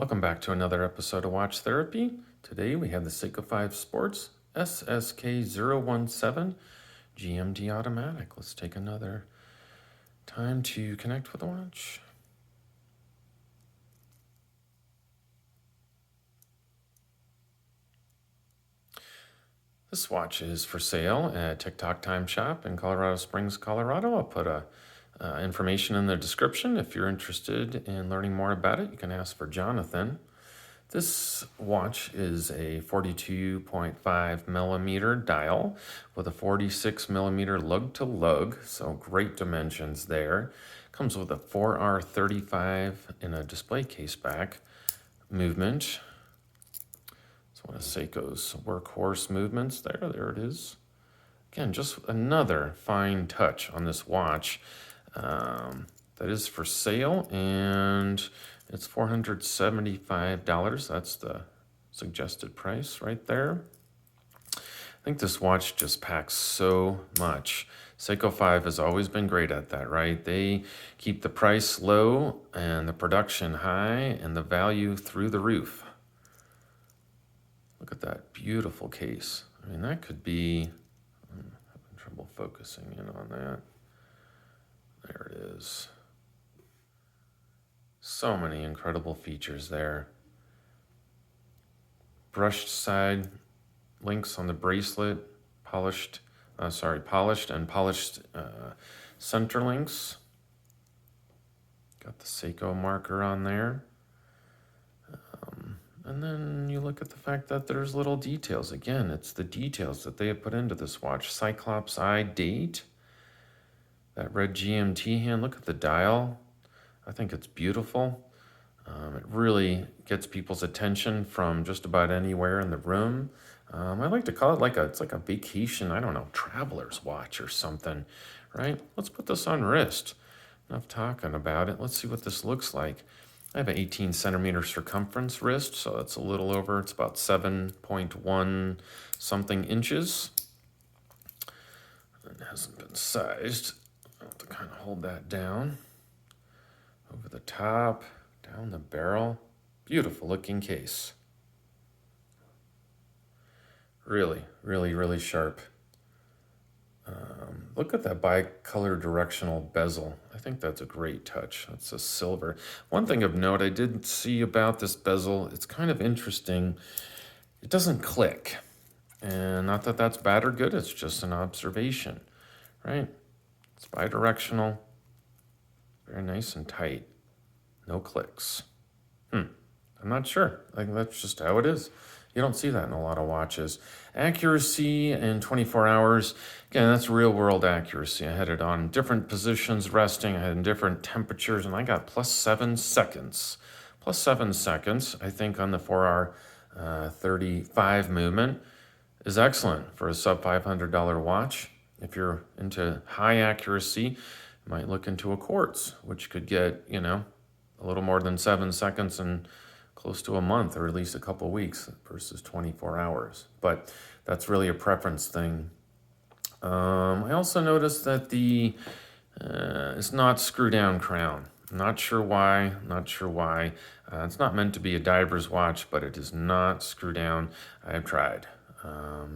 Welcome back to another episode of Watch Therapy. Today we have the Seiko 5 Sports SSK017 GMT Automatic. Let's take another time to connect with the watch. This watch is for sale at Tock Time Shop in Colorado Springs, Colorado. I'll put information in the description. If you're interested in learning more about it, you can ask for Jonathan. This watch is a 42.5 millimeter dial with a 46 millimeter lug to lug, so great dimensions there. Comes with a 4R35 in a display case back movement. It's one of Seiko's workhorse movements there. There it is. Again, just another fine touch on this watch. That is for sale, and it's $475. That's the suggested price right there. I think this watch just packs so much. Seiko 5 has always been great at that, right? They keep the price low and the production high and the value through the roof. Look at that beautiful case. I mean, that could be, I'm having trouble focusing in on that. There it is. So many incredible features there. Brushed side links on the bracelet, polished and polished center links. Got the Seiko marker on there. And then you look at the fact that there's little details. Again, it's the details that they have put into this watch. Cyclops eye date. That red GMT hand. Look at the dial. I think it's beautiful. It really gets people's attention from just about anywhere in the room. I like to call it it's like a vacation, I don't know, traveler's watch or something, right? Let's put this on wrist. Enough talking about it. Let's see what this looks like. I have an 18 centimeter circumference wrist, so that's a little over, it's about 7.1 something inches. It hasn't been sized. I'll have to kind of hold that down. Over the top, down the barrel. Beautiful looking case. Really, really, really sharp. Look at that bicolor directional bezel. I think that's a great touch. That's a silver. One thing of note I did see about this bezel, it's kind of interesting. It doesn't click. And not that that's bad or good, it's just an observation, right? It's bidirectional, very nice and tight. No clicks. I'm not sure. I think that's just how it is. You don't see that in a lot of watches. Accuracy in 24 hours. Again, that's real world accuracy. I had it on different positions resting. I had in different temperatures, and I got plus 7 seconds. Plus 7 seconds, I think, on the 4R35 movement is excellent for a sub $500 watch. If you're into high accuracy, you might look into a quartz, which could get, a little more than 7 seconds in close to a month, or at least a couple weeks versus 24 hours. But that's really a preference thing. I also noticed that it's not screw-down crown. Not sure why. It's not meant to be a diver's watch, but it is not screw-down. I've tried.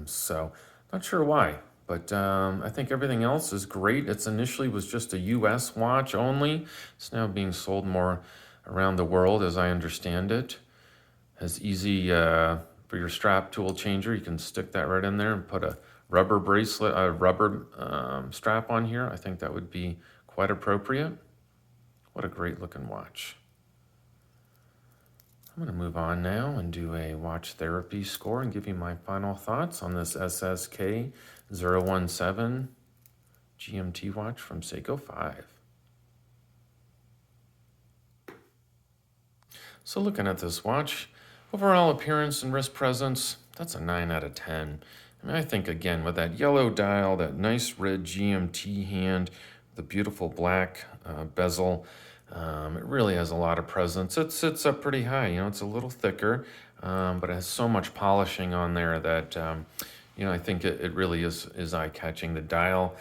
So not sure why. But I think everything else is great. It's initially was just a U.S. watch only. It's now being sold more around the world, as I understand it. Has easy for your strap tool changer. You can stick that right in there and put a rubber bracelet, a rubber strap on here. I think that would be quite appropriate. What a great looking watch. I'm going to move on now and do a watch therapy score and give you my final thoughts on this SSK017 GMT watch from Seiko 5. So looking at this watch, overall appearance and wrist presence, that's a 9 out of 10. I mean, I think, again, with that yellow dial, that nice red GMT hand, the beautiful black bezel, it really has a lot of presence. It sits up pretty high. It's a little thicker, but it has so much polishing on there that, I think it really is eye-catching. The dial,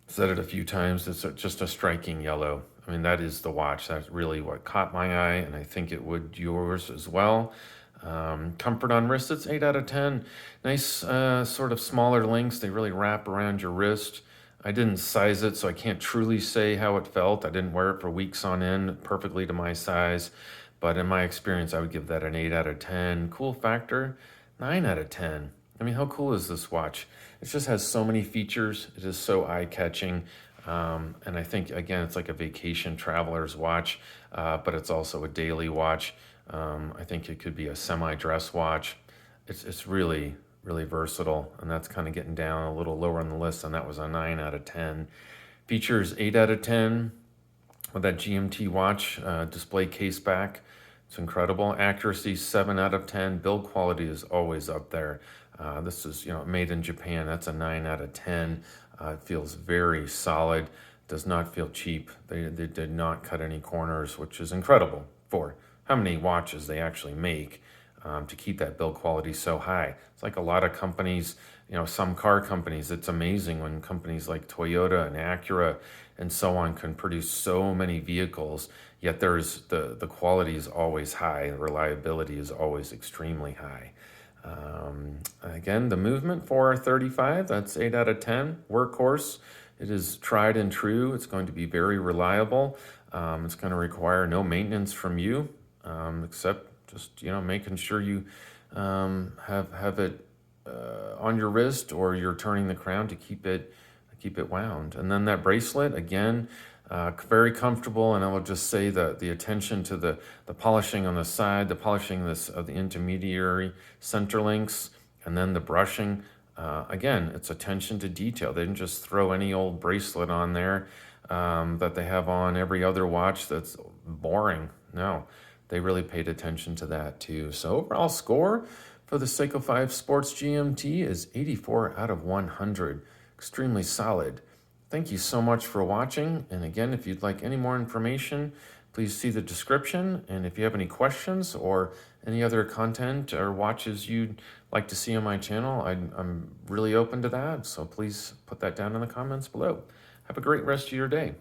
I've said it a few times, it's just a striking yellow. I mean, that is the watch. That's really what caught my eye, and I think it would yours as well. Comfort on wrist, it's 8 out of 10. Nice, sort of smaller links. They really wrap around your wrist. I didn't size it, so I can't truly say how it felt. I didn't wear it for weeks on end, perfectly to my size. But in my experience, I would give that an 8 out of 10. Cool factor, 9 out of 10. I mean, how cool is this watch? It just has so many features. It is so eye-catching. And I think, again, it's like a vacation traveler's watch, but it's also a daily watch. I think it could be a semi-dress watch. It's really, really versatile, and that's kind of getting down a little lower on the list, and that was a 9 out of 10. Features 8 out of 10 with that GMT watch, display case back. It's incredible. Accuracy, 7 out of 10. Build quality is always up there. This is, made in Japan. That's a 9 out of 10. It feels very solid. Does not feel cheap. They did not cut any corners, which is incredible for how many watches they actually make, to keep that build quality so high. It's like a lot of companies, some car companies, it's amazing when companies like Toyota and Acura and so on can produce so many vehicles, yet the quality is always high, the reliability is always extremely high. Again, the movement 435, that's 8 out of 10. Workhorse, it is tried and true. It's going to be very reliable. It's going to require no maintenance from you, except just making sure you have it on your wrist, or you're turning the crown to keep it wound. And then that bracelet, again, very comfortable. And I will just say that the attention to the polishing on the side, the polishing of the intermediary center links, and then the brushing. Again, it's attention to detail. They didn't just throw any old bracelet on there that they have on every other watch that's boring. No, they really paid attention to that too. So overall score for the Seiko 5 Sports GMT is 84 out of 100. Extremely solid. Thank you so much for watching. And again, if you'd like any more information, please see the description. And if you have any questions or any other content or watches you'd like to see on my channel, I'm really open to that. So please put that down in the comments below. Have a great rest of your day.